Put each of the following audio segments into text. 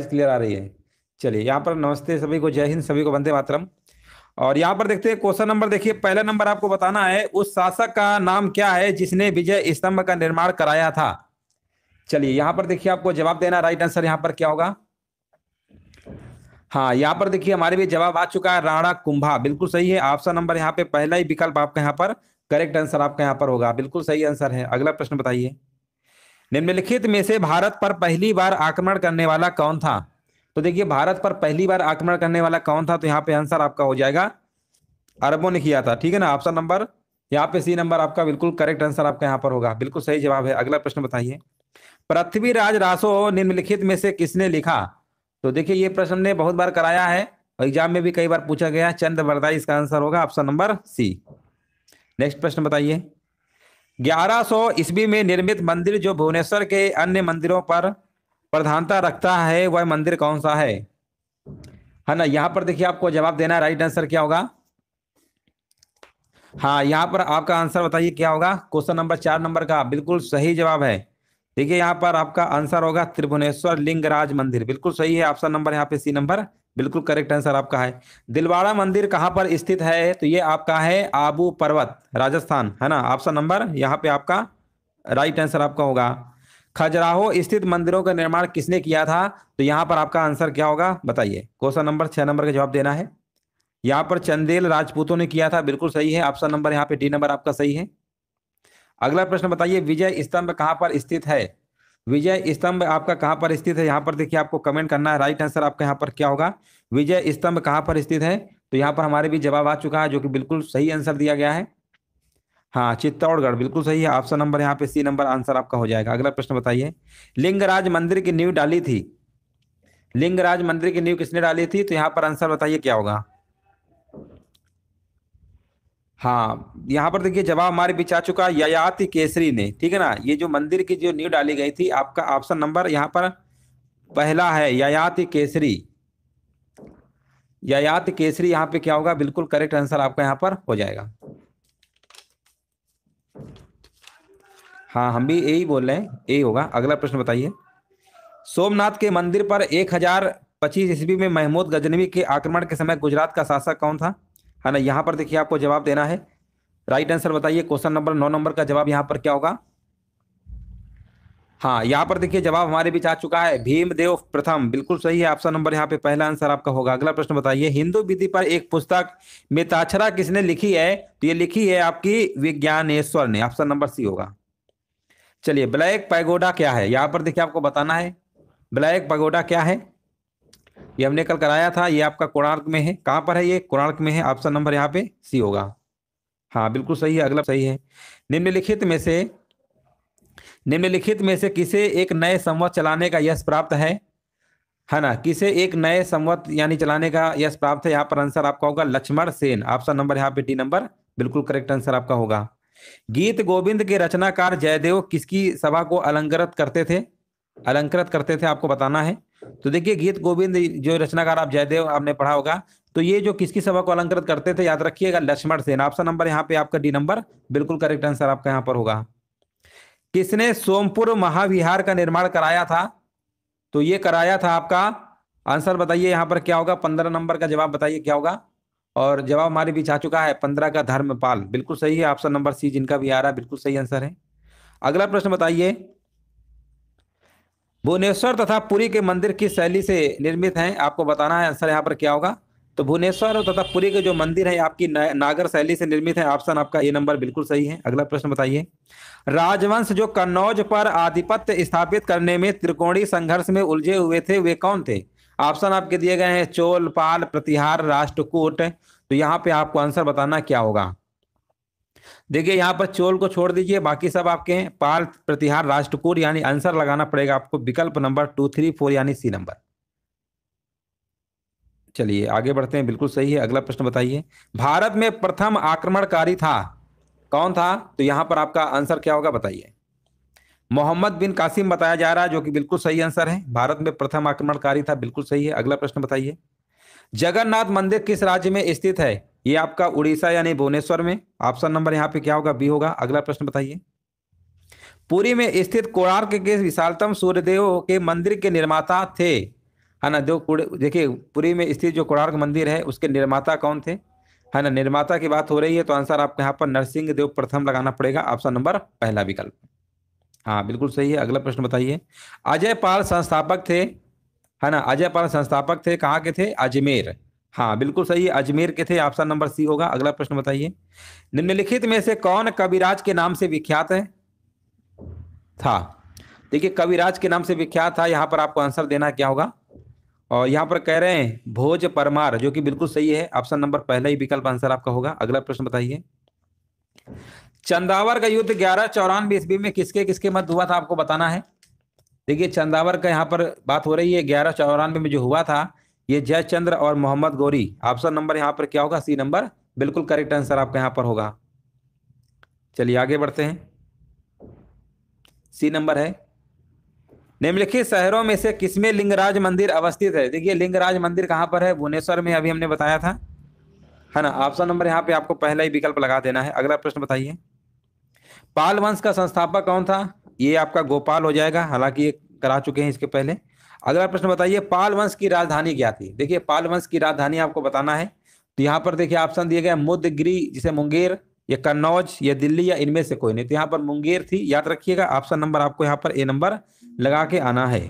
Clear आ रही है? चलिए यहाँ पर नमस्ते सभी को, जय हिंद सभी को, वंदे मातरम। और यहाँ पर देखते हैं क्वेश्चन नंबर, देखिए पहला नंबर आपको बताना है उस शासक का नाम क्या है जिसने विजय स्तंभ का निर्माण कराया था। चलिए यहाँ पर देखिए आपको जवाब देना, राइट आंसर यहाँ पर क्या होगा? हाँ यहाँ पर देखिए हमारे भी जवाब आ चुका है, राणा कुंभा, बिल्कुल सही है। ऑप्शन नंबर यहाँ पे पहला ही विकल्प आपका यहाँ पर करेक्ट आंसर आपका यहाँ पर होगा, बिल्कुल सही आंसर है। अगला प्रश्न बताइए, निम्नलिखित में से भारत पर पहली बार आक्रमण करने वाला कौन था? तो देखिए भारत पर पहली बार आक्रमण करने वाला कौन था, तो यहाँ पे आंसर आपका हो जाएगा अरबों ने किया था, ठीक है ना। ऑप्शन नंबर यहाँ पे सी नंबर आपका बिल्कुल करेक्ट आंसर आपका यहाँ पर होगा, बिल्कुल सही जवाब है। अगला प्रश्न बताइए, पृथ्वीराज रासो निम्नलिखित में से किसने लिखा? तो देखिए ये प्रश्न ने बहुत बार कराया है, एग्जाम में भी कई बार पूछा गया, चंद बरदाई इसका आंसर होगा, ऑप्शन नंबर सी। नेक्स्ट प्रश्न बताइए, 1100 ईस्वी में निर्मित मंदिर जो भुवनेश्वर के अन्य मंदिरों पर प्रधानता रखता है वह मंदिर कौन सा है ना। यहाँ पर देखिए आपको जवाब देना है, राइट आंसर क्या होगा? हाँ यहाँ पर आपका आंसर बताइए क्या होगा, क्वेश्चन नंबर 4 नंबर का बिल्कुल सही जवाब है। देखिए यहाँ पर आपका आंसर होगा त्रिभुवनेश्वर लिंगराज मंदिर, बिल्कुल सही है। ऑप्शन नंबर यहाँ पे सी नंबर बिल्कुल करेक्ट आंसर आपका है। दिलवाड़ा मंदिर कहाँ पर स्थित है? तो ये आपका है आबू पर्वत, राजस्थान, है ना। ऑप्शन नंबर यहाँ पे आपका राइट आंसर आपका होगा। खजुराहो स्थित मंदिरों का निर्माण किसने किया था? तो यहाँ पर आपका आंसर क्या होगा बताइए, क्वेश्चन नंबर 6 नंबर का जवाब देना है। यहाँ पर चंदेल राजपूतों ने किया था, बिल्कुल सही है। ऑप्शन नंबर यहाँ पे डी नंबर आपका सही है। अगला प्रश्न बताइए, विजय स्तंभ कहाँ पर स्थित है? विजय स्तंभ आपका कहाँ पर स्थित है? यहाँ पर देखिए आपको कमेंट करना है, राइट आंसर आपका यहाँ पर क्या होगा, विजय स्तंभ कहाँ पर स्थित है। तो यहाँ पर हमारे भी जवाब आ चुका है, जो कि बिल्कुल सही आंसर दिया गया है। हाँ चित्तौड़गढ़, बिल्कुल सही है। ऑप्शन नंबर यहाँ पे सी नंबर आंसर आपका हो जाएगा। अगला प्रश्न बताइए, लिंगराज मंदिर की नींव डाली थी, लिंगराज मंदिर की नींव किसने डाली थी? तो यहाँ पर आंसर बताइए क्या होगा। हाँ यहाँ पर देखिए जवाब हमारे बीच आ चुका है, ययाति केसरी ने, ठीक है ना। ये जो मंदिर की जो नींव डाली गई थी, आपका ऑप्शन नंबर यहाँ पर पहला है ययाति केसरी। ययाति केसरी यहाँ पे क्या होगा, बिल्कुल करेक्ट आंसर आपका यहाँ पर हो जाएगा। हाँ हम भी यही बोल रहे हैं, यही होगा। अगला प्रश्न बताइए, सोमनाथ के मंदिर पर 1025 ईस्वी में महमूद गजनवी के आक्रमण के समय गुजरात का शासक कौन था? है ना। यहाँ पर देखिए आपको जवाब देना है, राइट आंसर बताइए। क्वेश्चन नंबर 9 नंबर का जवाब यहाँ पर क्या होगा? हाँ यहाँ पर देखिए जवाब हमारे बीच आ चुका है, भीमदेव प्रथम, बिल्कुल सही है। ऑप्शन नंबर यहाँ पे पहला आंसर आपका होगा। अगला प्रश्न बताइए, हिंदू विधि पर एक पुस्तक मिताक्षरा किसने लिखी है? तो ये लिखी है आपकी विज्ञानेश्वर ने, ऑप्शन नंबर सी होगा। चलिए ब्लैक पैगोडा क्या है? यहाँ पर देखिए आपको बताना है ब्लैक पैगोडा क्या है। ये हमने कल कराया था, ये आपका कोणार्क में है। कहाँ पर है ये? कोणार्क में है। ऑप्शन नंबर यहाँ पे सी होगा। हाँ बिल्कुल सही है, अगला सही है। निम्नलिखित में से निम्नलिखित में से किसे एक नए संवत चलाने का यश प्राप्त है ना। किसे एक नए संवत यानी चलाने का यश प्राप्त है? यहाँ पर आंसर आपका होगा लक्ष्मण सेन। ऑप्शन नंबर यहाँ पे डी नंबर बिल्कुल करेक्ट आंसर आपका होगा। गीत गोविंद के रचनाकार जयदेव किसकी सभा को अलंकृत करते थे? अलंकृत करते थे, आपको बताना है। तो देखिए गीत गोविंद जो रचनाकार आप जयदेव आपने पढ़ा होगा, तो ये जो किसकी सभा को अलंकृत करते थे, याद रखिएगा लक्ष्मण सेन। ऑप्शन नंबर यहाँ पे आपका डी नंबर बिल्कुल करेक्ट आंसर आपका यहाँ पर होगा। किसने सोमपुर महाविहार का निर्माण कराया था? तो ये कराया था आपका, आंसर बताइए यहाँ पर क्या होगा, 15 नंबर का जवाब बताइए क्या होगा। और जवाब हमारे बीच आ चुका है 15 का धर्मपाल, बिल्कुल सही है। ऑप्शन नंबर सी जिनका भी आ रहा है बिल्कुल सही आंसर है। अगला प्रश्न बताइए, भुवनेश्वर तथा पुरी के मंदिर किस शैली से निर्मित हैं? आपको बताना है, आंसर यहाँ पर क्या होगा। तो भुवनेश्वर तथा पुरी के जो मंदिर है आपकी नागर शैली से निर्मित है। ऑप्शन आपका ए नंबर बिल्कुल सही है। अगला प्रश्न बताइए, राजवंश जो कन्नौज पर आधिपत्य स्थापित करने में त्रिकोणीय संघर्ष में उलझे हुए थे वे कौन थे? ऑप्शन आपके दिए गए हैं, चोल, पाल, प्रतिहार, राष्ट्रकूट। तो यहाँ पे आपको आंसर बताना क्या होगा। देखिए यहाँ पर चोल को छोड़ दीजिए, बाकी सब आपके हैं, पाल, प्रतिहार, राष्ट्रकूट, यानी आंसर लगाना पड़ेगा आपको विकल्प नंबर 2, 3, 4 यानी सी नंबर। चलिए आगे बढ़ते हैं, बिल्कुल सही है। अगला प्रश्न बताइए, भारत में प्रथम आक्रमणकारी था कौन था? तो यहां पर आपका आंसर क्या होगा बताइए। मोहम्मद बिन कासिम बताया जा रहा है, जो कि बिल्कुल सही आंसर है। भारत में प्रथम आक्रमणकारी था, बिल्कुल सही है। अगला प्रश्न बताइए, जगन्नाथ मंदिर किस राज्य में स्थित है? ये आपका उड़ीसा यानी भुवनेश्वर में। ऑप्शन नंबर यहाँ पे क्या होगा, बी होगा। अगला प्रश्न बताइए, पुरी में स्थित कोणार्क के विशालतम सूर्यदेव के मंदिर के निर्माता थे? है ना। जो देखिए पुरी में स्थित जो कोणार्क मंदिर है उसके निर्माता कौन थे, है ना। निर्माता की बात हो रही है तो आंसर आपको यहाँ पर नरसिंह देव प्रथम लगाना पड़ेगा, ऑप्शन नंबर पहला विकल्प। हाँ बिल्कुल सही है। अगला प्रश्न बताइए। अजय पाल संस्थापक थे, है ना। अजय पाल संस्थापक थे, कहाँ के थे, अजमेर। हाँ बिल्कुल सही है, अजमेर के थे, ऑप्शन नंबर सी होगा। अगला प्रश्न बताइए। निम्नलिखित में से कौन कविराज के नाम से विख्यात है था। देखिए कविराज के नाम से विख्यात था, यहाँ पर आपको आंसर देना क्या होगा। और यहाँ पर कह रहे हैं भोज परमार, जो कि बिल्कुल सही है, ऑप्शन नंबर पहला ही विकल्प आंसर आपका होगा। अगला प्रश्न बताइए। चंदावर का युद्ध 1194 ईस्वी में किसके किसके मध्य हुआ था, आपको बताना है। देखिए चंदावर का यहाँ पर बात हो रही है, 1194 में जो हुआ था, ये जयचंद्र और मोहम्मद गौरी। ऑप्शन नंबर यहाँ पर क्या होगा, सी नंबर बिल्कुल करेक्ट आंसर आपका यहाँ पर होगा। चलिए आगे बढ़ते हैं। सी नंबर है। निम्नलिखित शहरों में से किसमें लिंगराज मंदिर अवस्थित है। देखिए लिंगराज मंदिर कहाँ पर है, भुवनेश्वर में, अभी हमने बताया था, है ना। ऑप्शन नंबर यहाँ पे आपको पहला ही विकल्प लगा देना है। अगला प्रश्न बताइए। पाल वंश का संस्थापक कौन था, ये आपका गोपाल हो जाएगा, हालांकि ये करा चुके हैं इसके पहले। अगला प्रश्न बताइए। पाल वंश की राजधानी क्या थी। देखिए पाल वंश की राजधानी आपको बताना है, तो यहाँ पर देखिए ऑप्शन दिए गए मुदगिरी, जिसे मुंगेर, या कन्नौज, या दिल्ली, या इनमें से कोई नहीं। तो यहाँ पर मुंगेर थी, याद रखिएगा। ऑप्शन नंबर आपको यहाँ पर ए नंबर लगा के आना है।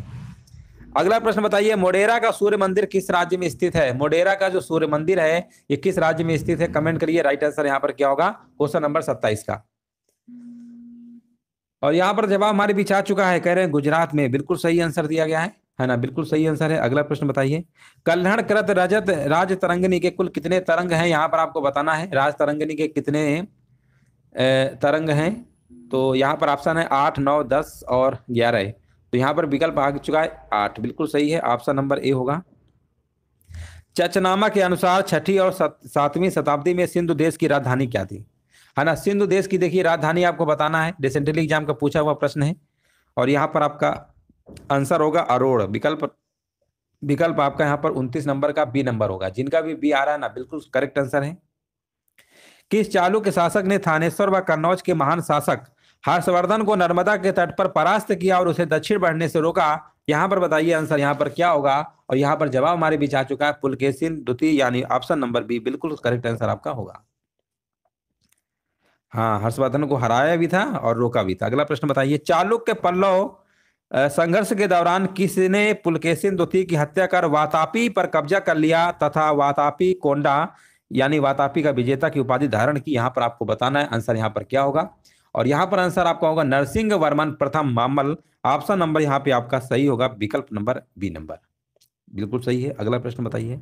अगला प्रश्न बताइए। मोढेरा का सूर्य मंदिर किस राज्य में स्थित है। मोढेरा का जो सूर्य मंदिर है ये किस राज्य में स्थित है, कमेंट करिए। राइट आंसर यहाँ पर क्या होगा, क्वेश्चन नंबर 27 का। और यहाँ पर जवाब हमारे बीच आ चुका है, कह रहे हैं गुजरात में। बिल्कुल सही आंसर दिया गया है ना, बिल्कुल सही आंसर है। अगला प्रश्न बताइए। कल्हड़ कृत रजत राज तरंगिणी के कुल कितने तरंग हैं, यहाँ पर आपको बताना है। राज तरंगिणी के कितने तरंग हैं, तो यहाँ पर ऑप्शन है 8, 9, 10 और 11। तो यहाँ पर विकल्प आ चुका है 8, बिल्कुल सही है, ऑप्शन नंबर ए होगा। चचनामा के अनुसार 6वीं और 7वीं शताब्दी में सिंधु देश की राजधानी क्या थी, है ना। सिंधु देश की देखिए राजधानी आपको बताना है, रिसेंटली एग्जाम का पूछा हुआ प्रश्न है। और यहाँ पर आपका आंसर होगा अरोड़। विकल्प आपका यहाँ पर 29 नंबर का बी नंबर होगा। जिनका भी बी आ रहा है ना, बिल्कुल करेक्ट आंसर है। किस चालुक्य शासक ने थानेश्वर व कन्नौज के महान शासक हर्षवर्धन को नर्मदा के तट पर परास्त किया और उसे दक्षिण बढ़ने से रोका। यहाँ पर बताइए आंसर यहाँ पर क्या होगा। और यहाँ पर जवाब हमारे बीच आ चुका है पुलकेशिन द्वितीय, यानी ऑप्शन नंबर बी बिल्कुल करेक्ट आंसर आपका होगा। हाँ हर्षवर्धन को हराया भी था और रोका भी था। अगला प्रश्न बताइए। चालुक्य पल्लव संघर्ष के दौरान किसने पुलकेशिन द्वितीय की हत्या कर वातापी पर कब्जा कर लिया तथा वातापी कोंडा, यानी वातापी का विजेता की उपाधि धारण की, यहाँ पर आपको बताना है आंसर यहाँ पर क्या होगा। और यहाँ पर आंसर आपका होगा नरसिंह वर्मन प्रथम मामल। ऑप्शन नंबर यहाँ पे आपका सही होगा, विकल्प नंबर बी नंबर बिल्कुल सही है। अगला प्रश्न बताइए।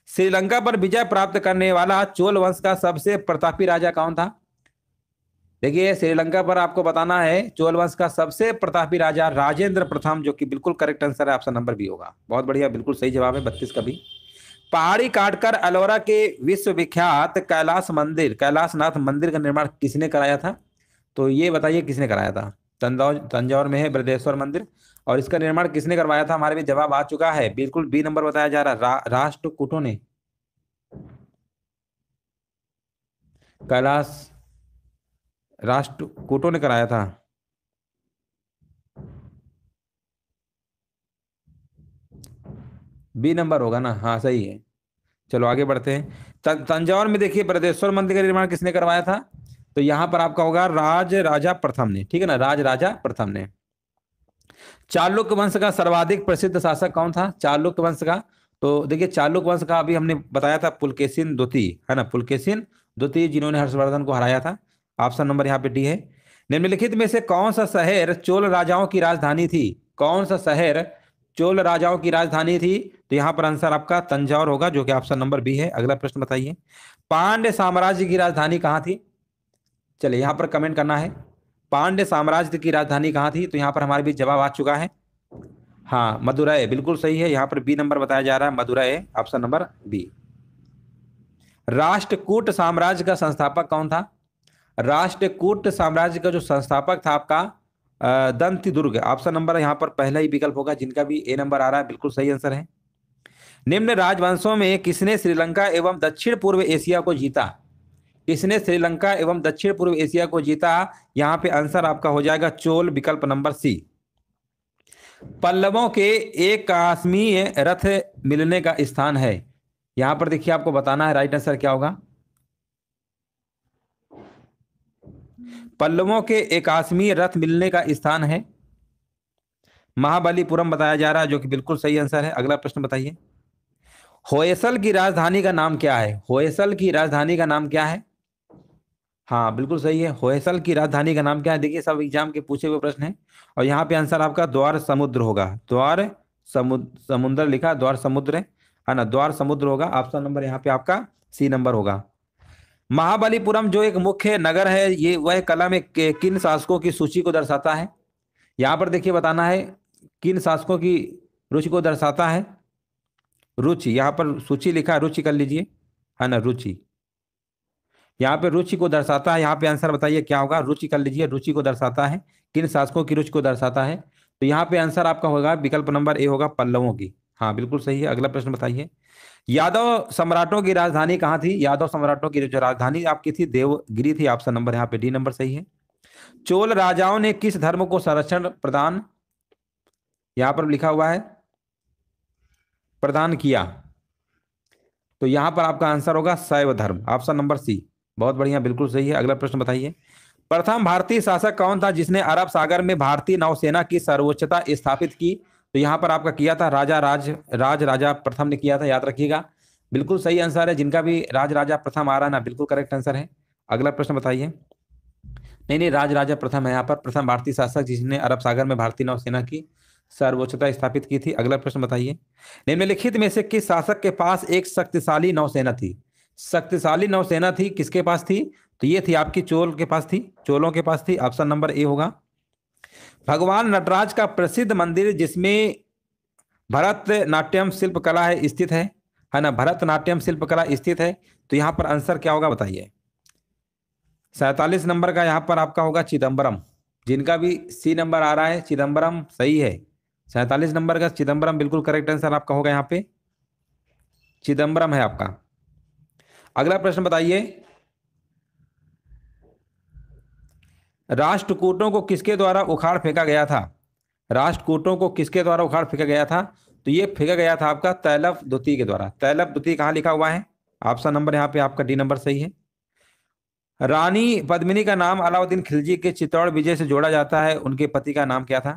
श्रीलंका पर विजय प्राप्त करने वाला चोल वंश का सबसे प्रतापी राजा कौन था। देखिए श्रीलंका पर आपको बताना है चोल वंश का सबसे प्रतापी राजा राजेंद्र प्रथम, जो कि बिल्कुल करेक्ट आंसर है, ऑप्शन नंबर बी होगा। बहुत बढ़िया, बिल्कुल सही जवाब है 32 का भी। पहाड़ी काटकर अलोरा के विश्वविख्यात कैलाशनाथ मंदिर का निर्माण किसने कराया था, तो ये बताइए किसने कराया था। तंजौर में है बृहदेश्वर मंदिर, और इसका निर्माण किसने करवाया था, हमारे भी जवाब आ चुका है, बिल्कुल बी नंबर बताया जा रहा है, राष्ट्रकूटों ने। कैलाश राष्ट्रकूटों ने कराया था। बी नंबर होगा ना, हाँ सही है। चलो आगे बढ़ते हैं। तंजौर में देखिए बृहदेश्वर मंदिर का निर्माण किसने करवाया था, तो यहां पर आपका होगा राज राजा प्रथम ने, ठीक है ना, राज राजा प्रथम ने। चालुक्य वंश का सर्वाधिक प्रसिद्ध शासक कौन था, चालुक्य वंश का, तो देखिए चालुक्य वंश का अभी हमने बताया था पुलकेशिन द्वितीय, है ना, पुलकेशिन द्वितीय, जिन्होंने हर्षवर्धन को हराया था। ऑप्शन नंबर यहाँ पे डी है। निम्नलिखित में से कौन सा शहर चोल राजाओं की राजधानी थी, कौन सा शहर चोल राजाओं की राजधानी थी, तो यहाँ पर आंसर आपका तंजौर होगा, जो कि ऑप्शन नंबर बी है। अगला प्रश्न बताइए। पांड्य साम्राज्य की राजधानी कहाँ थी, चलिए यहाँ पर कमेंट करना है। पांड्य साम्राज्य की राजधानी कहाँ थी, तो यहाँ पर हमारे भी जवाब आ चुका है, हाँ मदुरै, बिल्कुल सही है। यहाँ पर बी नंबर बताया जा रहा है, Madurai, option number B. Rashtrakuta साम्राज्य का संस्थापक कौन था, राष्ट्रकूट साम्राज्य का जो संस्थापक था आपका दंती दुर्ग, ऑप्शन नंबर यहाँ पर पहला ही विकल्प होगा, जिनका भी ए नंबर आ रहा है, बिल्कुल सही आंसर है। निम्न राजवंशों में किसने श्रीलंका एवं दक्षिण पूर्व एशिया को जीता, किसने श्रीलंका एवं दक्षिण पूर्व एशिया को जीता, यहाँ पे आंसर आपका हो जाएगा चोल, विकल्प नंबर सी। पल्लवों के एक आसमीय रथ मिलने का स्थान है। यहां पर देखिए आपको बताना है राइट आंसर क्या होगा। पल्लवों के एक आसमीय रथ मिलने का स्थान है महाबलीपुरम बताया जा रहा है, जो कि बिल्कुल सही आंसर है। अगला प्रश्न बताइए, होयसल की राजधानी का नाम क्या है? होयसल की राजधानी का नाम क्या है? हाँ बिल्कुल सही है, होयसल की राजधानी का नाम क्या है? देखिए सब एग्जाम के पूछे हुए प्रश्न है, और यहाँ पे आंसर आपका द्वार समुद्र होगा। द्वार समुद्र, समुद्र लिखा, द्वार समुद्र है ना, द्वार समुद्र होगा। ऑप्शन नंबर यहाँ पे आपका सी नंबर होगा। महाबलीपुरम जो एक मुख्य नगर है, ये वह कला में किन शासकों की सूची को दर्शाता है? यहाँ पर देखिए बताना है किन शासकों की रुचि को दर्शाता है। रुचि, यहाँ पर सूची लिखा है, रुचि कर लीजिए, है ना, रुचि यहाँ पे रुचि को दर्शाता है। यहाँ पे आंसर बताइए क्या होगा, रुचि कर लीजिए, रुचि को दर्शाता है, किन शासकों की रुचि को दर्शाता है? तो यहाँ पे आंसर आपका होगा विकल्प नंबर ए होगा, पल्लवों की। हाँ बिल्कुल सही है। अगला प्रश्न बताइए, यादव सम्राटों की राजधानी कहाँ थी? यादव सम्राटों की जो राजधानी आपकी थी देवगिरी थी। ऑप्शन नंबर यहाँ पे डी नंबर सही है। चोल राजाओं ने किस धर्म को संरक्षण प्रदान, यहाँ पर लिखा हुआ है, प्रदान किया? तो यहाँ पर आपका आंसर होगा शैव धर्म। ऑप्शन नंबर सी, बहुत बढ़िया, बिल्कुल सही है। अगला प्रश्न बताइए, प्रथम भारतीय शासक कौन था जिसने अरब सागर में भारतीय नौसेना की सर्वोच्चता स्थापित की? तो यहाँ पर आपका किया था राजा राजा प्रथम ने किया था, याद रखिएगा। बिल्कुल सही आंसर है, जिनका भी राज राजा प्रथम आ रहा है ना, बिल्कुल करेक्ट आंसर है। अगला प्रश्न बताइए, नहीं नहीं, राज राजा प्रथम है यहाँ पर, प्रथम भारतीय शासक जिसने अरब सागर में भारतीय नौसेना की सर्वोच्चता स्थापित की थी। अगला प्रश्न बताइए, निम्नलिखित में से किस शासक के पास एक शक्तिशाली नौसेना थी? शक्तिशाली नौसेना थी, किसके पास थी? तो ये थी आपकी चोल के पास थी, चोलों के पास थी। ऑप्शन नंबर ए होगा। भगवान नटराज का प्रसिद्ध मंदिर जिसमें भरतनाट्यम शिल्पकला है स्थित है ना, भरतनाट्यम शिल्पकला स्थित है, तो यहाँ पर आंसर क्या होगा बताइए। 47 नंबर का यहाँ पर आपका होगा चिदम्बरम, जिनका भी सी नंबर आ रहा है, चिदम्बरम सही है। 47 नंबर का चिदम्बरम बिल्कुल करेक्ट आंसर आपका होगा, यहाँ पे चिदम्बरम है आपका। अगला प्रश्न बताइए, राष्ट्रकूटों को किसके द्वारा उखाड़ फेंका गया था? राष्ट्रकूटों को किसके द्वारा उखाड़ फेंका गया था? तो ये फेंका गया था आपका तैलफ द्वितीय के द्वारा। तैलफ द्वितीय कहाँ लिखा हुआ है? ऑप्शन नंबर यहाँ पे आपका डी नंबर सही है। रानी पद्मिनी का नाम अलाउद्दीन खिलजी के चित्तौड़ विजय से जोड़ा जाता है, उनके पति का नाम क्या था?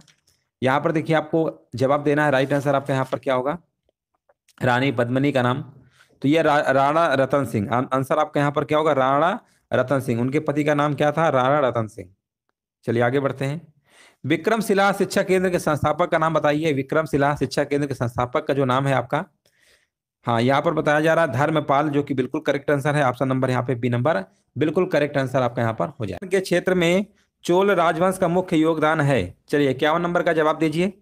यहाँ पर देखिए आपको जवाब देना है, राइट आंसर आपका यहाँ पर क्या होगा, रानी पद्मिनी का नाम। तो ये राणा रतन सिंह, आंसर आपका यहाँ पर क्या होगा, राणा रतन सिंह। उनके पति का नाम क्या था? राणा रतन सिंह। चलिए आगे बढ़ते हैं, विक्रमशिला शिक्षा केंद्र के संस्थापक का नाम बताइए। विक्रमशिला शिक्षा केंद्र के संस्थापक का जो नाम है आपका, हाँ यहाँ पर बताया जा रहा है धर्मपाल, जो कि बिल्कुल करेक्ट आंसर है। ऑप्शन नंबर यहाँ पे बी नंबर बिल्कुल करेक्ट आंसर आपका यहाँ पर हो जाए। के क्षेत्र में चोल राजवंश का मुख्य योगदान है, चलिए 51 नंबर का जवाब दीजिए।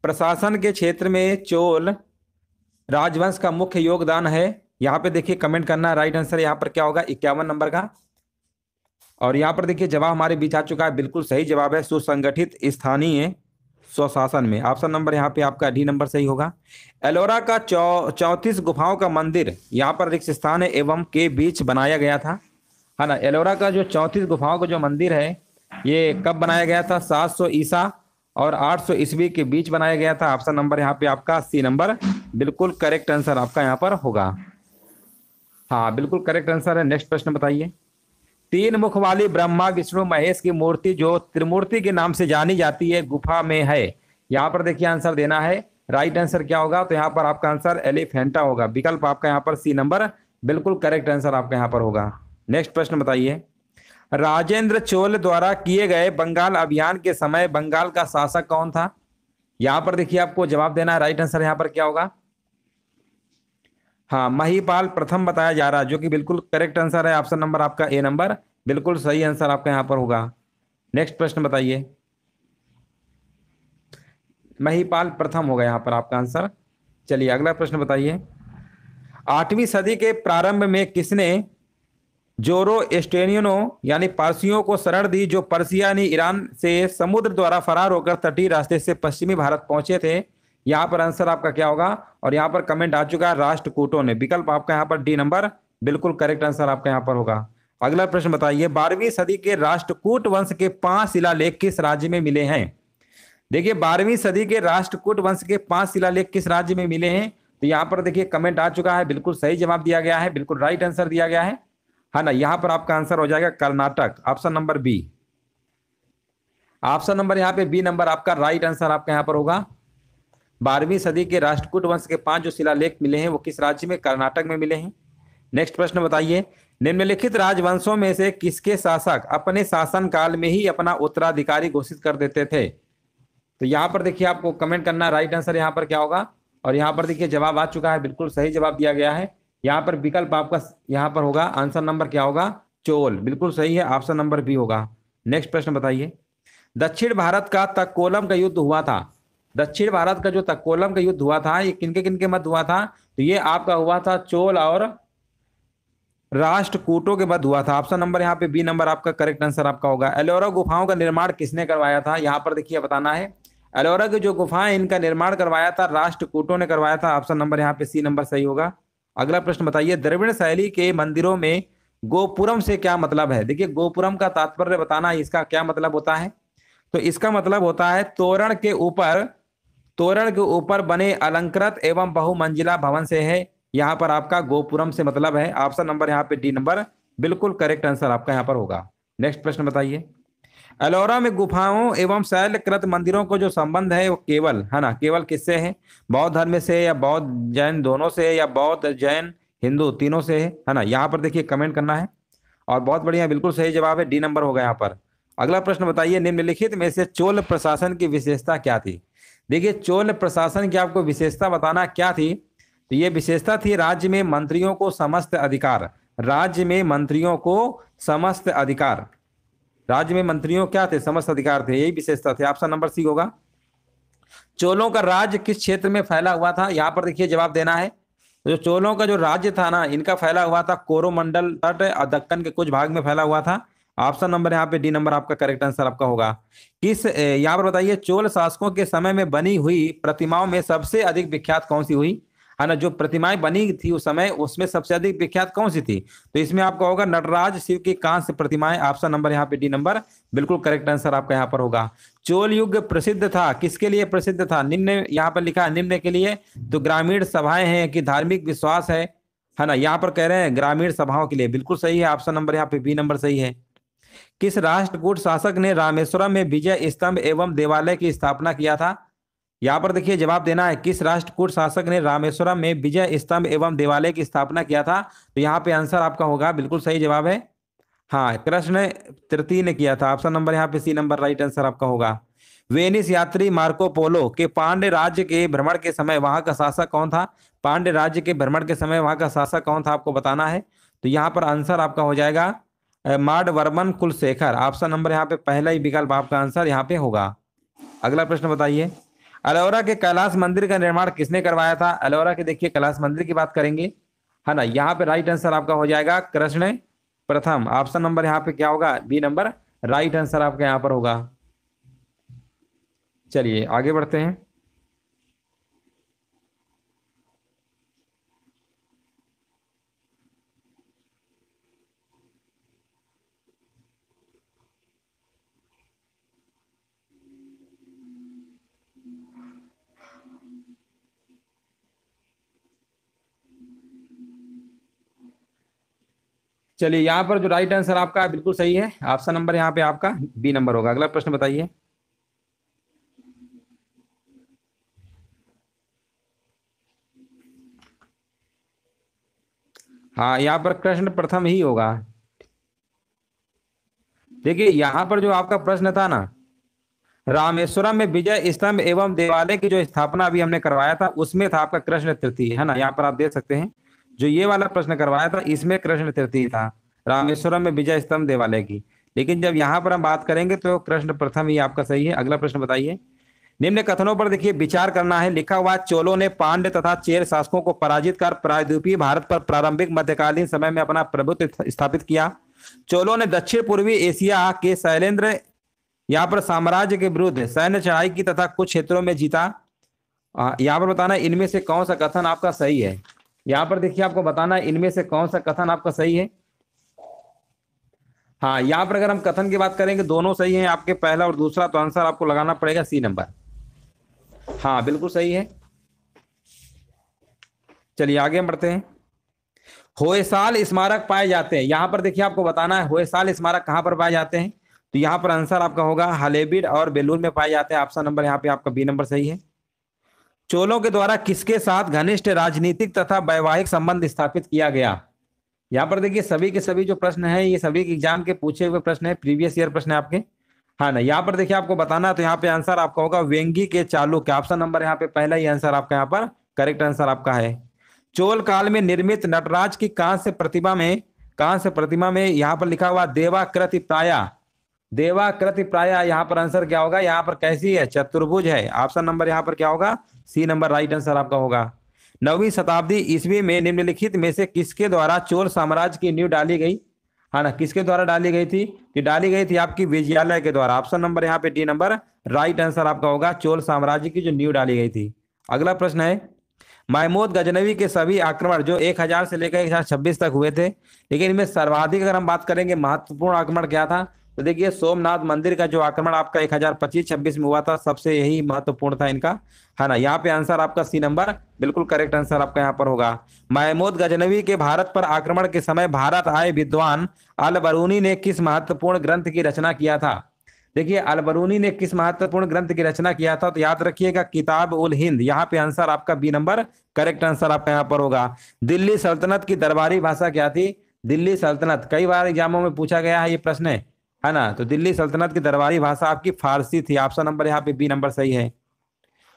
प्रशासन के क्षेत्र में चोल राजवंश का मुख्य योगदान है, यहाँ पे देखिए कमेंट करना, राइट आंसर यहाँ पर क्या होगा, 51 नंबर का। और यहाँ पर देखिए जवाब हमारे बीच आ चुका है, बिल्कुल सही जवाब है सुसंगठित स्थानीय स्वशासन में। ऑप्शन नंबर यहाँ पे आपका डी नंबर सही होगा। एलोरा का 34 गुफाओं का मंदिर यहाँ पर रिक्त स्थान है एवं के बीच बनाया गया था, है ना। एलोरा का जो 34 गुफाओं का जो मंदिर है, ये कब बनाया गया था? 700 ईसा और 800 ईस्वी के बीच बनाया गया था। ऑप्शन नंबर यहाँ पे आपका सी नंबर बिल्कुल करेक्ट आंसर आपका यहाँ पर होगा। हाँ बिल्कुल करेक्ट आंसर है। नेक्स्ट प्रश्न बताइए, 3 मुख वाली ब्रह्मा विष्णु महेश की मूर्ति जो त्रिमूर्ति के नाम से जानी जाती है गुफा में है? यहाँ पर देखिए आंसर देना है, राइट आंसर क्या होगा? तो यहाँ पर आपका आंसर एलिफेंटा होगा। विकल्प आपका यहाँ पर सी नंबर बिल्कुल करेक्ट आंसर आपका यहाँ पर होगा। नेक्स्ट प्रश्न बताइए, राजेंद्र चोल द्वारा किए गए बंगाल अभियान के समय बंगाल का शासक कौन था? यहाँ पर देखिए आपको जवाब देना है, राइट आंसर यहाँ पर क्या होगा? हाँ महिपाल प्रथम बताया जा रहा है, जो कि बिल्कुल करेक्ट आंसर है। ऑप्शन नंबर आपका ए नंबर बिल्कुल सही आंसर आपका यहाँ पर होगा। नेक्स्ट प्रश्न बताइए, महिपाल प्रथम होगा यहाँ पर आपका आंसर। चलिए अगला प्रश्न बताइए, 8वीं सदी के प्रारंभ में किसने जोरोस्ट्रियनों यानी पारसियों को शरण दी, जो पर्सिया यानी ईरान से समुद्र द्वारा फरार होकर तटीय रास्ते से पश्चिमी भारत पहुंचे थे? यहाँ पर आंसर आपका क्या होगा? और यहाँ पर कमेंट आ चुका है राष्ट्रकूटों ने। विकल्प आपका यहाँ पर डी नंबर बिल्कुल करेक्ट आंसर आपका यहाँ पर होगा। अगला प्रश्न बताइए, 12वीं सदी के राष्ट्रकूट वंश के 5 शिलालेख किस राज्य में मिले हैं? देखिए 12वीं सदी के राष्ट्रकूट वंश के 5 शिलालेख किस राज्य में मिले हैं? तो यहाँ पर देखिए कमेंट आ चुका है, बिल्कुल सही जवाब दिया गया है, बिल्कुल राइट आंसर दिया गया है ना। यहाँ पर आपका आंसर हो जाएगा Karnataka, option number B. Option number यहाँ पे बी नंबर आपका राइट आंसर आपका यहाँ पर होगा। 12वीं सदी के राष्ट्रकूट वंश के 5 जो शिलालेख मिले हैं वो किस राज्य में? कर्नाटक में मिले हैं। नेक्स्ट प्रश्न बताइए, निम्नलिखित राजवंशों में से किसके शासक अपने शासन काल में ही अपना उत्तराधिकारी घोषित कर देते थे? तो यहाँ पर देखिए आपको कमेंट करना है राइट आंसर यहाँ पर क्या होगा, और यहाँ पर देखिए जवाब आ चुका है, बिल्कुल सही जवाब दिया गया है। यहाँ पर विकल्प आपका यहाँ पर होगा, आंसर नंबर क्या होगा? चोल, बिल्कुल सही है, ऑप्शन नंबर बी होगा। नेक्स्ट प्रश्न बताइए, दक्षिण भारत का तक्कोलम का युद्ध हुआ था। दक्षिण भारत का जो तक्कोलम का युद्ध हुआ था ये किनके किनके मध्य हुआ था? तो ये आपका हुआ था चोल और राष्ट्रकूटों के मध्य हुआ था। ऑप्शन नंबर यहाँ पे बी नंबर आपका करेक्ट आंसर आपका होगा। एलोरा गुफाओं का निर्माण किसने करवाया था? यहाँ पर देखिए बताना है। एलोरा की जो गुफाएं इनका निर्माण करवाया था राष्ट्रकूटों ने करवाया था। ऑप्शन नंबर यहाँ पे सी नंबर सही होगा। अगला प्रश्न बताइए, द्रविड़ शैली के मंदिरों में गोपुरम से क्या मतलब है? देखिए गोपुरम का तात्पर्य बताना, इसका क्या मतलब होता है? तो इसका मतलब होता है तोरण के ऊपर बने अलंकृत एवं बहुमंजिला भवन से है। यहाँ पर आपका गोपुरम से मतलब है। ऑप्शन नंबर यहाँ पे डी नंबर बिल्कुल करेक्ट आंसर आपका यहाँ पर होगा। नेक्स्ट प्रश्न बताइए, एलोरा में गुफाओं एवं शैलकृत मंदिरों को जो संबंध है वो केवल है ना, केवल किससे है? बौद्ध धर्म से या बौद्ध जैन दोनों से या बौद्ध जैन हिंदू तीनों से है ना। यहाँ पर देखिए कमेंट करना है, और बहुत बढ़िया बिल्कुल सही जवाब है, डी नंबर होगा यहाँ पर। अगला प्रश्न बताइए, निम्नलिखित में से चोल प्रशासन की विशेषता क्या थी? देखिए चोल प्रशासन की आपको विशेषता बताना क्या थी? तो ये विशेषता थी राज्य में मंत्रियों को समस्त अधिकार। राज्य में मंत्रियों को समस्त अधिकार, राज्य में मंत्रियों क्या थे? समस्त अधिकार थे, यही विशेषता थे। ऑप्शन नंबर सी होगा। चोलों का राज्य किस क्षेत्र में फैला हुआ था? यहाँ पर देखिए जवाब देना है। तो जो चोलों का जो राज्य था ना, इनका फैला हुआ था कोरोमंडल तट और दक्कन के कुछ भाग में फैला हुआ था। ऑप्शन नंबर यहाँ पे डी नंबर आपका करेक्ट आंसर आपका होगा। किस यहाँ पर बताइए, चोल शासकों के समय में बनी हुई प्रतिमाओं में सबसे अधिक विख्यात कौन सी हुई? है ना, जो प्रतिमाएं बनी थी उस समय उसमें सबसे अधिक विख्यात कौन सी थी? तो इसमें आपका होगा नटराज शिव की कांस्य प्रतिमाएं। ऑप्शन नंबर यहाँ पे डी नंबर बिल्कुल करेक्ट आंसर आपका यहाँ पर होगा। चोल युग प्रसिद्ध था, किसके लिए प्रसिद्ध था? निम्न यहाँ पर लिखा है निम्न के लिए, तो ग्रामीण सभाएं हैं कि धार्मिक विश्वास है ना। यहाँ पर कह रहे हैं ग्रामीण सभाओं के लिए, बिल्कुल सही है, ऑप्शन नंबर यहाँ पे बी नंबर सही है। किस राष्ट्रकूट शासक ने रामेश्वरम में विजय स्तंभ एवं देवालय की स्थापना किया था? यहाँ पर देखिए जवाब देना है, किस राष्ट्रकूट शासक ने रामेश्वरम में विजय स्तंभ एवं देवालय की स्थापना किया था? तो यहाँ पे आंसर आपका होगा, बिल्कुल सही जवाब है, हाँ कृष्ण तृतीय ने किया था। ऑप्शन नंबर यहाँ पे सी नंबर राइट आंसर आपका होगा। वेनिस यात्री मार्को पोलो के पांड्य राज्य के भ्रमण के समय वहां का शासक कौन था? पांड्य राज्य के भ्रमण के समय वहां का शासक कौन था आपको बताना है। तो यहाँ पर आंसर आपका हो जाएगा माडवर्मन कुलशेखर। ऑप्शन नंबर यहाँ पे पहला ही विकल्प आपका आंसर यहाँ पे होगा। अगला प्रश्न बताइए, एलोरा के कैलाश मंदिर का निर्माण किसने करवाया था? एलोरा के देखिए कैलाश मंदिर की बात करेंगे है ना, यहाँ पे राइट आंसर आपका हो जाएगा कृष्ण प्रथम। ऑप्शन नंबर यहाँ पे क्या होगा? बी नंबर राइट आंसर आपका यहाँ पर होगा। चलिए आगे बढ़ते हैं। चलिए यहाँ पर जो राइट आंसर आपका बिल्कुल सही है, ऑप्शन नंबर यहाँ पे आपका बी नंबर होगा। अगला प्रश्न बताइए, हाँ यहाँ पर कृष्ण प्रथम ही होगा। देखिए यहाँ पर जो आपका प्रश्न था ना, रामेश्वरम में विजय स्तंभ एवं देवालय की जो स्थापना अभी हमने करवाया था उसमें था आपका कृष्ण तृतीय है ना। यहाँ पर आप देख सकते हैं जो ये वाला प्रश्न करवाया था इसमें कृष्ण तृतीय था, रामेश्वरम में विजय स्तंभ देवालय की। लेकिन जब यहाँ पर हम बात करेंगे तो कृष्ण प्रथम ही आपका सही है। अगला प्रश्न बताइए, निम्न कथनों पर देखिए विचार करना है। लिखा हुआ, चोलों ने पांड्य तथा चेर शासकों को पराजित कर प्रायद्वीपीय भारत पर प्रारंभिक मध्यकालीन समय में अपना प्रभुत्व स्थापित किया। चोलों ने दक्षिण पूर्वी एशिया के शैलेंद्र यहाँ पर साम्राज्य के विरुद्ध सैन्य चढ़ाई की तथा कुछ क्षेत्रों में जीता। यहाँ पर बताना इनमें से कौन सा कथन आपका सही है। यहाँ पर देखिए आपको बताना है इनमें से कौन सा कथन आपका सही है। हाँ यहाँ पर अगर हम कथन की बात करेंगे दोनों सही हैं आपके, पहला और दूसरा, तो आंसर आपको लगाना पड़ेगा सी नंबर। हाँ बिल्कुल सही है। चलिए आगे बढ़ते हैं। होयसाल स्मारक पाए जाते हैं, यहां पर देखिए आपको बताना है होयसाल स्मारक कहां पर पाए जाते हैं। तो यहाँ पर आंसर आपका होगा हलेबीड और बेलूर में पाए जाते हैं। ऑप्शन नंबर यहाँ पे आपका बी नंबर सही है। चोलों के द्वारा किसके साथ घनिष्ठ राजनीतिक तथा वैवाहिक संबंध स्थापित किया गया। यहाँ पर देखिए सभी के सभी जो प्रश्न है ये सभी के एग्जाम के पूछे हुए प्रश्न है, प्रीवियस ईयर प्रश्न है आपके। हाँ ना, यहाँ पर देखिए आपको बताना है तो यहाँ पे आंसर आपका होगा वेंगी के चालुक्य। ऑप्शन नंबर यहाँ पे पहला ही आंसर आपका यहाँ पर करेक्ट आंसर आपका है। चोल काल में निर्मित नटराज की कांस्य प्रतिमा में यहाँ पर लिखा हुआ देवाकृति प्राया। देवाकृति प्राया यहाँ पर आंसर क्या होगा, यहाँ पर कैसी है, चतुर्भुज है। ऑप्शन नंबर यहाँ पर क्या होगा, सी नंबर राइट आंसर आपका होगा। 9वीं शताब्दी ईस्वी में निम्नलिखित में से किसके द्वारा चोल साम्राज्य की नींव डाली गई। हाँ ना, किसके द्वारा डाली गई थी, कि डाली गई थी आपकी विजयालय के द्वारा। ऑप्शन नंबर यहाँ पे डी नंबर राइट आंसर आपका होगा, चोल साम्राज्य की जो नींव डाली गई थी। अगला प्रश्न है, महमूद गजनवी के सभी आक्रमण जो 1000 से लेकर 1026 तक हुए थे, लेकिन इनमें सर्वाधिक अगर हम बात करेंगे महत्वपूर्ण आक्रमण क्या था, तो देखिए सोमनाथ मंदिर का जो आक्रमण आपका 1025-26 में हुआ था, सबसे यही महत्वपूर्ण था इनका। है ना, यहाँ पे आंसर आपका सी नंबर बिल्कुल करेक्ट आंसर आपका यहाँ पर होगा। महमूद गजनवी के भारत पर आक्रमण के समय भारत आए विद्वान अल बरूनी ने किस महत्वपूर्ण ग्रंथ की रचना किया था। देखिए अल बरूनी ने किस महत्वपूर्ण ग्रंथ की रचना किया था, तो याद रखिएगा किताब उल हिंद। यहाँ पे आंसर आपका बी नंबर करेक्ट आंसर आपका यहाँ पर होगा। दिल्ली सल्तनत की दरबारी भाषा क्या थी। दिल्ली सल्तनत कई बार एग्जामों में पूछा गया है ये प्रश्न है ना, तो दिल्ली सल्तनत की दरबारी भाषा आपकी फारसी थी। ऑप्शन नंबर यहाँ पे बी नंबर सही है।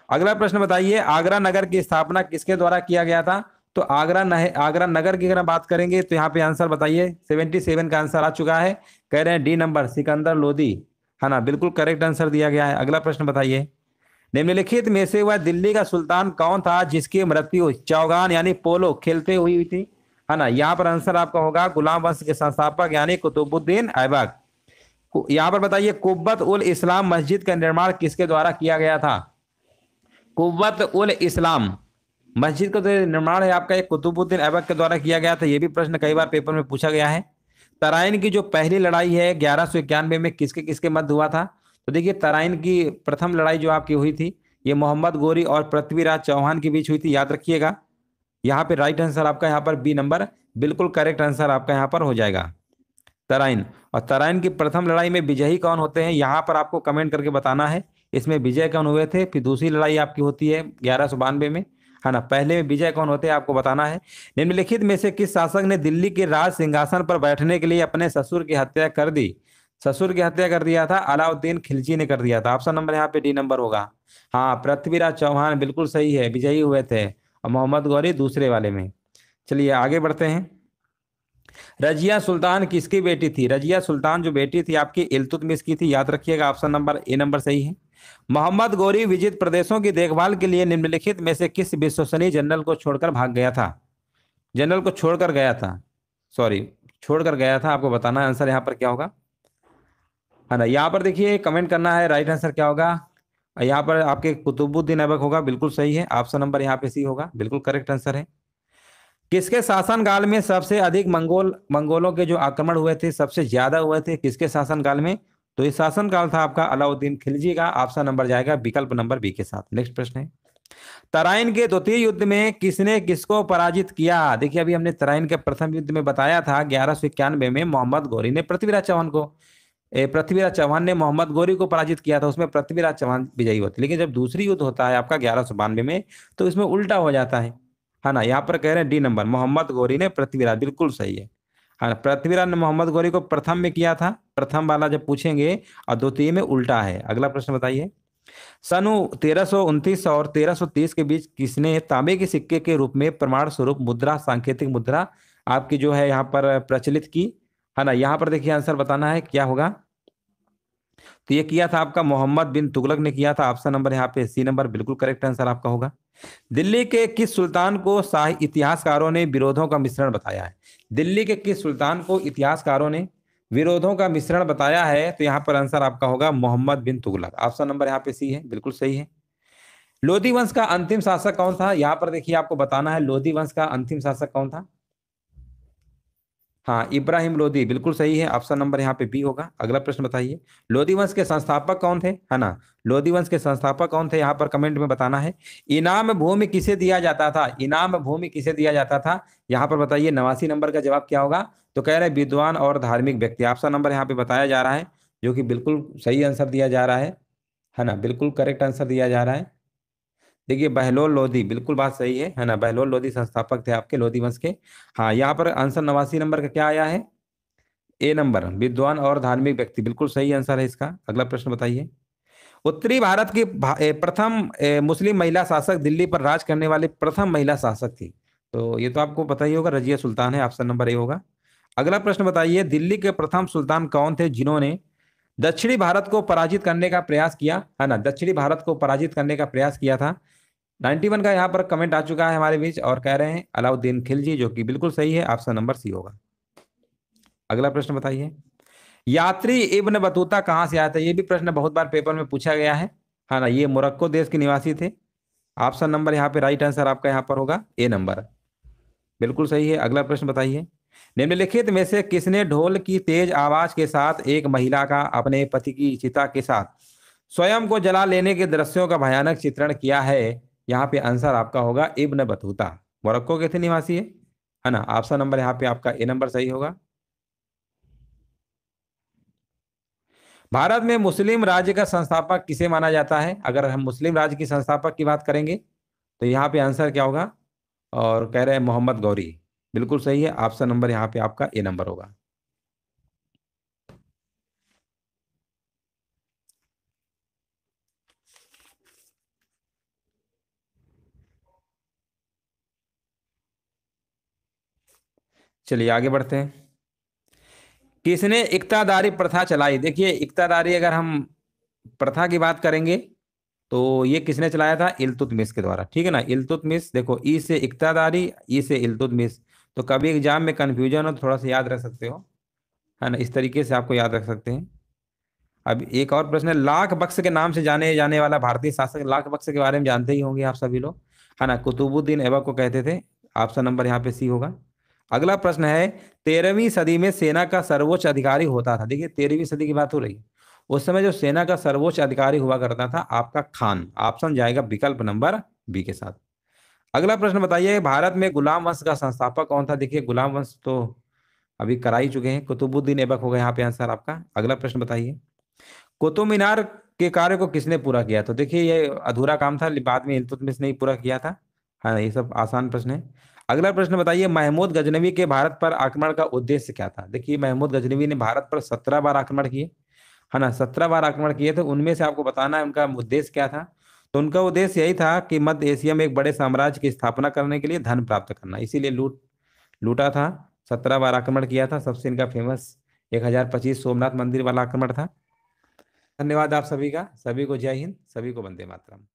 अगला प्रश्न बताइए, आगरा नगर की स्थापना किसके द्वारा किया गया था। तो आगरा नगर की अगर हम बात करेंगे तो यहाँ पे आंसर बताइए 77 का आंसर आ चुका है, कह रहे हैं डी नंबर सिकंदर लोदी। है ना, बिल्कुल करेक्ट आंसर दिया गया है। अगला प्रश्न बताइए, निम्नलिखित में से वह दिल्ली का सुल्तान कौन था जिसकी मृत्यु चौगान यानी पोलो खेलते हुई थी। है ना, यहाँ पर आंसर आपका होगा गुलाम वंश के संस्थापक यानी कुतुबुद्दीन ऐबक। यहाँ पर बताइए कुब्बत उल इस्लाम मस्जिद का निर्माण किसके द्वारा किया गया था। कुव्वत उल इस्लाम मस्जिद का जो निर्माण है आपका एक कुतुबुद्दीन ऐबक के द्वारा किया गया था। यह भी प्रश्न कई बार पेपर में पूछा गया है। तराइन की जो पहली लड़ाई है 1191 में किसके किसके मध्य हुआ था। तो देखिए तराइन की प्रथम लड़ाई जो आपकी हुई थी ये मोहम्मद गोरी और पृथ्वीराज चौहान के बीच हुई थी, याद रखिएगा। यहाँ पे राइट आंसर आपका यहाँ पर बी नंबर बिल्कुल करेक्ट आंसर आपका यहाँ पर हो जाएगा तराइन। और तराइन की प्रथम लड़ाई में विजयी कौन होते हैं, यहाँ पर आपको कमेंट करके बताना है इसमें विजय कौन हुए थे। फिर दूसरी लड़ाई आपकी होती है 1192 में। है ना, पहले में विजय कौन होते हैं आपको बताना है। निम्नलिखित में से किस शासक ने दिल्ली के राज सिंहासन पर बैठने के लिए अपने ससुर की हत्या कर दी। ससुर की हत्या कर दिया था अलाउद्दीन खिलजी ने कर दिया था। ऑप्शन नंबर यहाँ पे डी नंबर होगा। हाँ, पृथ्वीराज चौहान बिल्कुल सही है, विजयी हुए थे, और मोहम्मद गौरी दूसरे वाले में। चलिए आगे बढ़ते हैं। रजिया सुल्तान किसकी बेटी थी। रजिया सुल्तान जो बेटी थी आपकी इल्तुतमिश की थी, याद रखिएगा। ऑप्शन नंबर ए नंबर सही है। मोहम्मद गौरी विजित प्रदेशों की देखभाल के लिए निम्नलिखित में से किस विश्वसनीय जनरल को छोड़कर भाग गया था। जनरल को छोड़कर गया था, सॉरी छोड़कर गया था, आपको बताना है आंसर यहाँ पर क्या होगा। है ना, यहाँ पर देखिए कमेंट करना है राइट आंसर क्या होगा। यहाँ पर आपके कुतुबुद्दीन ऐबक होगा, बिल्कुल सही है। ऑप्शन नंबर यहाँ पे सी होगा, बिल्कुल करेक्ट आंसर है। किसके शासनकाल में सबसे अधिक मंगोलों के जो आक्रमण हुए थे सबसे ज्यादा हुए थे, किसके शासनकाल में। तो ये शासनकाल था आपका अलाउद्दीन खिलजी का। ऑप्शन नंबर जाएगा विकल्प नंबर बी के साथ। नेक्स्ट प्रश्न है, तराइन के द्वितीय युद्ध में किसने किसको पराजित किया। देखिए अभी हमने तराइन के प्रथम युद्ध में बताया था 1191 में मोहम्मद गौरी ने पृथ्वीराज चौहान को पृथ्वीराज चौहान ने मोहम्मद गौरी को पराजित किया था, उसमें पृथ्वीराज चौहान विजयी होते। लेकिन जब दूसरी युद्ध होता है आपका 1192 में तो इसमें उल्टा हो जाता है ना। यहाँ पर कह रहे हैं डी नंबर मोहम्मद गौरी ने पृथ्वीराज, बिल्कुल सही है। हाँ, पृथ्वीराज ने मोहम्मद गौरी को प्रथम में किया था, प्रथम वाला जब पूछेंगे, और द्वितीय में उल्टा है। अगला प्रश्न बताइए, सन 1329 और 1330 के बीच किसने तांबे के सिक्के के रूप में प्रमाण स्वरूप मुद्रा सांकेतिक मुद्रा आपकी जो है यहाँ पर प्रचलित की। है ना, यहाँ पर देखिए आंसर बताना है क्या होगा। तो ये किया था आपका मोहम्मद बिन तुगलक ने किया था। ऑप्शन नंबर यहाँ पे सी नंबर बिल्कुल करेक्ट आंसर आपका होगा। दिल्ली के किस सुल्तान को शाही इतिहासकारों ने विरोधों का मिश्रण बताया है। दिल्ली के किस सुल्तान को इतिहासकारों ने विरोधों का मिश्रण बताया है, तो यहाँ पर आंसर आपका होगा मोहम्मद बिन तुगलक। ऑप्शन नंबर यहाँ पे सी है, बिल्कुल सही है। लोधी वंश का अंतिम शासक कौन था, यहाँ पर देखिए आपको बताना है लोधी वंश का अंतिम शासक कौन था। हाँ, इब्राहिम लोदी बिल्कुल सही है, ऑप्शन नंबर यहाँ पे बी होगा। अगला प्रश्न बताइए, लोदी वंश के संस्थापक कौन थे, है ना। लोदी वंश के संस्थापक कौन थे, यहाँ पर कमेंट में बताना है। इनाम भूमि किसे दिया जाता था, इनाम भूमि किसे दिया जाता था, यहाँ पर बताइए। 89 नंबर का जवाब क्या होगा, तो कह रहे हैं विद्वान और धार्मिक व्यक्ति। ऑप्शन नंबर यहाँ पे बताया जा रहा है, जो कि बिल्कुल सही आंसर दिया जा रहा है ना, बिल्कुल करेक्ट आंसर दिया जा रहा है। देखिए बहलोल लोधी, बिल्कुल बात सही है ना, बहलोल लोधी संस्थापक थे आपके लोधी वंश के। हाँ, यहाँ पर आंसर 89 नंबर का क्या आया है, ए नंबर, विद्वान और धार्मिक व्यक्ति, बिल्कुल सही आंसर है इसका। अगला प्रश्न बताइए, उत्तरी भारत की प्रथम मुस्लिम महिला शासक, दिल्ली पर राज करने वाली प्रथम महिला शासक थी। तो ये तो आपको पता ही होगा, रजिया सुल्तान है, ऑप्शन नंबर ए होगा। अगला प्रश्न बताइए, दिल्ली के प्रथम सुल्तान कौन थे जिन्होंने दक्षिणी भारत को पराजित करने का प्रयास किया, है ना, दक्षिणी भारत को पराजित करने का प्रयास किया था। 91 का यहाँ पर कमेंट आ चुका है हमारे बीच, और कह रहे हैं अलाउद्दीन खिलजी, जो कि बिल्कुल सही है, ऑप्शन नंबर सी होगा। अगला प्रश्न बताइए, यात्री इब्न बतूता कहाँ से आया था, ये भी प्रश्न बहुत बार पेपर में पूछा गया है ना। ये मोरक्को देश के निवासी थे। ऑप्शन नंबर यहाँ पे राइट आंसर आपका यहाँ पर होगा ए नंबर, बिल्कुल सही है। अगला प्रश्न बताइए, निम्नलिखित में से किसने ढोल की तेज आवाज के साथ एक महिला का अपने पति की चिता के साथ स्वयं को जला लेने के दृश्यों का भयानक चित्रण किया है, यहाँ पे आंसर आपका होगा इब्न बतूता, मोरक्को के थे निवासी है ना। ऑप्शन नंबर यहाँ पे आपका ए नंबर सही होगा। भारत में मुस्लिम राज्य का संस्थापक किसे माना जाता है, अगर हम मुस्लिम राज्य की संस्थापक की बात करेंगे तो यहाँ पे आंसर क्या होगा, और कह रहे हैं मोहम्मद गौरी, बिल्कुल सही है, ऑप्शन नंबर यहाँ पे आपका ए नंबर होगा। चलिए आगे बढ़ते हैं, किसने इक्तादारी प्रथा चलाई। देखिए इक्तादारी अगर हम प्रथा की बात करेंगे तो ये किसने चलाया था, इल्तुतमिश के द्वारा, ठीक है ना। इल्तुतमिश, देखो ई से इक्तादारी, ई से इल्तुतमिश, तो कभी एग्जाम में कंफ्यूजन हो तो थोड़ा सा याद रख सकते हो, है ना, इस तरीके से आपको याद रख सकते हैं। अब एक और प्रश्न है, लाख बख्श के नाम से जाने जाने वाला भारतीय शासक, लाख बख्श के बारे में जानते ही होंगे आप सभी लोग, है ना, कुतुबुद्दीन ऐबक को कहते थे। ऑप्शन नंबर यहाँ पे सी होगा। अगला प्रश्न है, 13वीं सदी में सेना का सर्वोच्च अधिकारी होता था, देखिए 13वीं सदी की बात हो रही है, उस समय जो सेना का सर्वोच्च अधिकारी हुआ करता था आपका खान, ऑप्शन जाएगा विकल्प नंबर बी के साथ। अगला प्रश्न बताइए, भारत में गुलाम वंश का संस्थापक कौन था। देखिए गुलाम वंश तो अभी करा ही चुके हैं, कुतुबुद्दीन ऐबक होगा यहाँ पे आंसर आपका। अगला प्रश्न बताइए, कुतुब मीनार के कार्य को किसने पूरा किया, तो देखिए ये अधूरा काम था, बाद में इल्तुतमिश ने ही पूरा किया था, हाँ ये सब आसान प्रश्न है। अगला प्रश्न बताइए, महमूद गजनवी के भारत पर आक्रमण का उद्देश्य क्या था। देखिए महमूद गजनवी ने भारत पर 17 बार आक्रमण किए, है ना, 17 बार आक्रमण किए थे, उनमें से आपको बताना है उनका उद्देश्य क्या था। तो उनका उद्देश्य यही था कि मध्य एशिया में एक बड़े साम्राज्य की स्थापना करने के लिए धन प्राप्त करना, इसीलिए लूटा था, 17 बार आक्रमण किया था। सबसे इनका फेमस 1025 सोमनाथ मंदिर वाला आक्रमण था। धन्यवाद आप सभी का, सभी को जय हिंद, सभी को वंदे मातरम।